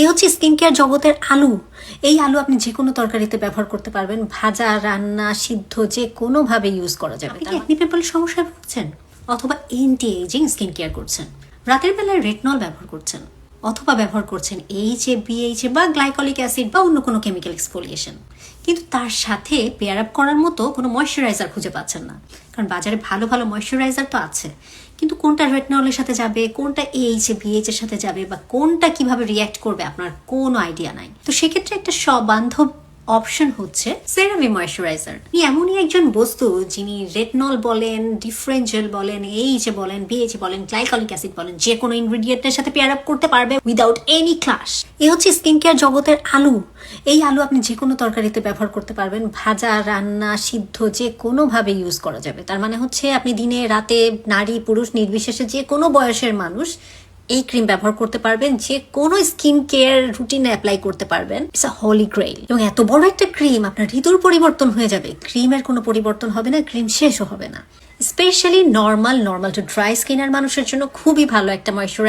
এই হচ্ছে skin care জগতের আলু। এই আলু আপনি যে কোনো তরকারিতে ব্যবহার করতে পারবেন, ভাজা, রান্না, সিদ্ধ, যে কোনোভাবে ইউজ করা যাবে। আপনি পিম্পলের সমস্যায় ভুগছেন, অথবা এন্টি এজিং স্কিন কেয়ার করছেন, রাতের বেলায় রেটনল ব্যবহার করছেন, অথবা ব্যবহার করছেন এইচএ, বিএইচএ বা গ্লাইকলিক অ্যাসিড বা অন্য কোনো কেমিক্যাল এক্সফোলিয়েশন, কিন্তু তার সাথে পেয়ার আপ করার মতো কোনো ময়শ্চারাইজার খুঁজে পাচ্ছেন না। কারণ বাজারে ভালো ভালো ময়শ্চারাইজার তো আছে, কিন্তু কোনটা রেটনলের সাথে যাবে, কোনটা এইচএ, বিএইচএর সাথে যাবে, বা কোনটা কিভাবে রিয়্যাক্ট করবে আপনার কোনো আইডিয়া নাই। তো সেক্ষেত্রে একটা সবান্ধব অপশন হচ্ছে সেরাভি ময়শ্চারাইজার। এমনই একজন বস্তু যিনি রেটনল বলেন, ডিফারেন্ট জেল বলেন, এইচএ বলেন, বিএইচএ বলেন, গ্লাইকলিক অ্যাসিড বলেন, যে কোনো ইনগ্রেডিয়েন্টের সাথে পেয়ার আপ করতে পারবে উইদাউট এনি ক্লাশ। এই হচ্ছে স্কিন কেয়ার জগতের আলু। এই আলু আপনি যে কোনো তরকারিতে ব্যবহার করতে পারবেন, ভাজা, রান্না, সিদ্ধ, যে কোনোভাবে ইউজ করা যাবে। তার মানে হচ্ছে আপনি দিনে রাতে, নারী পুরুষ নির্বিশেষে যে কোনো বয়সের মানুষ এই ক্রিম ব্যবহার করতে পারবেন, যে কোনো স্কিন কেয়ার রুটিনে অ্যাপ্লাই করতে পারবেন। It's a holy grail. এবং এত বড় একটা ক্রিম, আপনার ঋতুর পরিবর্তন হয়ে যাবে, ক্রিমের কোনো পরিবর্তন হবে না, ক্রিম শেষও হবে না। স্পেশালি নর্মাল টু ড্রাই স্কিনের মানুষের জন্য খুবই ভালো একটা ময়শ্চারাইজার।